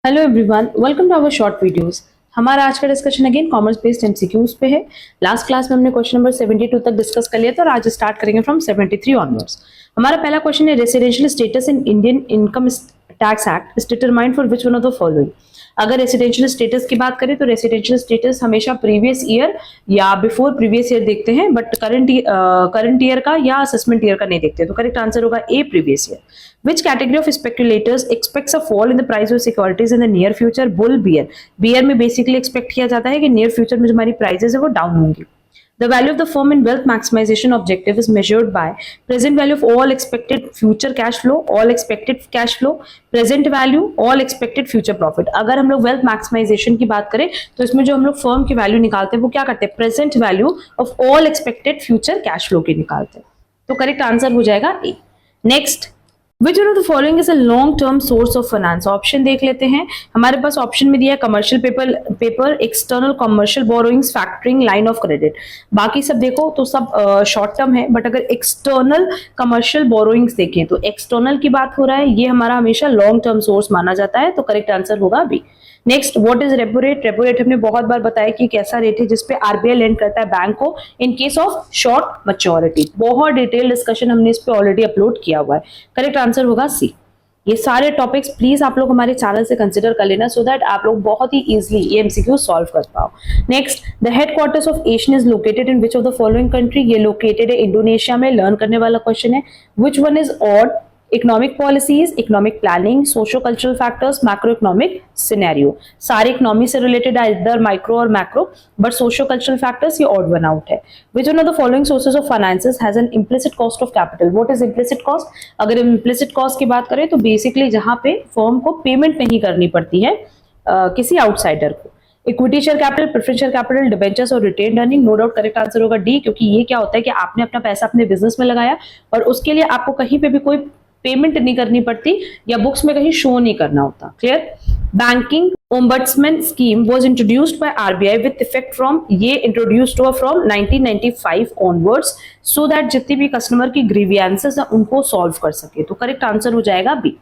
Hello everyone, welcome to our short videos. हमारा आज का discussion again commerce based MCQs पे है। लास्ट क्लास में हमने क्वेश्चन नंबर 72 तक डिस्कस कर लिया था और आज स्टार्ट करेंगे फ्रॉम 73 ऑनवर्ड्स। हमारा पहला क्वेश्चन है, residential status in Indian income tax act is determined for which one of the following. अगर रेसिडेंशियल स्टेटस की बात करें तो रेसिडेंशियल स्टेटस हमेशा प्रीवियस ईयर या बिफोर प्रीवियस ईयर देखते हैं, बट करंट ईयर का या असेसमेंट ईयर का नहीं देखते। तो करेक्ट आंसर होगा A, previous year. Which category of speculators expects a fall in the price of securities in the near future? Bull, bear. Bear में basically expect किया जाता है कि near future में जो हमारी prices है वो down होंगी। The value of the firm in wealth maximization objective is measured by present value of all expected future cash flow, all expected cash flow, present value, all expected future profit। अगर हम लोग wealth maximization की बात करें तो इसमें जो हम लोग firm की value निकालते हैं वो क्या करते हैं, present value of all expected future cash flow की निकालते हैं। तो correct answer हो जाएगा A। Next, Which one of the following is a long-term source of finance? Option देख लेते हैं। हमारे पास ऑप्शन में दिया है commercial paper, external commercial borrowings, factoring, line of credit. बाकी सब देखो तो सब शॉर्ट टर्म है, बट अगर एक्सटर्नल कमर्शियल बोरोइंग्स देखें तो एक्सटर्नल की बात हो रहा है, ये हमारा हमेशा लॉन्ग टर्म सोर्स माना जाता है। तो करेक्ट आंसर होगा B. Next, what is repo rate? Repo rate हमने बहुत बार बताया कि कैसा रेट है जिसपे आरबीआई लेंड करता है बैंक को in case of short maturity. बहुत डिटेल डिस्कशन हमने इस पे ऑलरेडी अपलोड किया हुआ है। करेक्ट आंसर होगा सी। ये सारे टॉपिक्स प्लीज आप लोग हमारे चैनल से कंसिडर कर लेना सो दैट आप लोग बहुत ही इजीली ये एमसीक्यू सॉल्व कर पाओ। Next, the headquarters of Asian is located in which of the following country? ये लोकेटेड है इंडोनेशिया में। लर्न करने वाला क्वेश्चन है। Which one is odd? Economic policies, economic planning, socio cultural factors, macro economic scenario. सारे economy से related है, इधर माइक्रो और macro, but socio cultural factors ये ऑड वन आउट है। Which one of the following sources of finances has an implicit cost of capital? What is implicit cost? अगर implicit cost की बात करें तो बेसिकली जहां पे फर्म को पेमेंट नहीं करनी पड़ती है किसी आउटसाइडर को। Equity share capital, preference share capital, debentures और retained earning. No doubt correct answer होगा डी, क्योंकि ये क्या होता है कि आपने अपना पैसा अपने बिजनेस में लगाया और उसके लिए आपको कहीं पे भी कोई पेमेंट नहीं करनी पड़ती या बुक्स में कहीं शो नहीं करना होता। Clear? Banking ombudsman scheme was introduced by RBI with effect from, ये इंट्रोड्यूस्ड हुआ फ्रॉम 1995 ऑनवर्ड्स सो दैट जितनी भी कस्टमर की ग्रीवियंसेस है उनको सॉल्व कर सके। तो करेक्ट आंसर हो जाएगा B.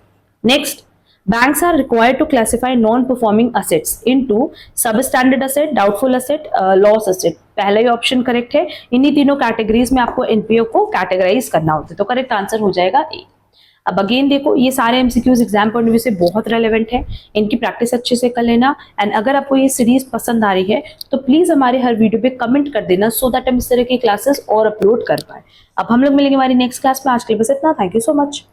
Next, banks are required to classify non-performing assets into substandard asset, doubtful asset, loss asset। पहला ही ऑप्शन करेक्ट है। इन्हीं तीनों कैटेगरीज में आपको एनपीओ को कैटेगराइज करना होता है। तो करेक्ट आंसर हो जाएगा ए। अब अगेन देखो, ये सारे MCQs exam point of view से बहुत रेलेवेंट है, इनकी प्रैक्टिस अच्छे से कर लेना। एंड अगर आपको ये सीरीज पसंद आ रही है तो प्लीज हमारे हर वीडियो पे कमेंट कर देना सो दैट हम इस तरह की क्लासेस और अपलोड कर पाए। अब हम लोग मिलेंगे हमारी नेक्स्ट क्लास में। आज के लिए बस इतना। Thank you so much.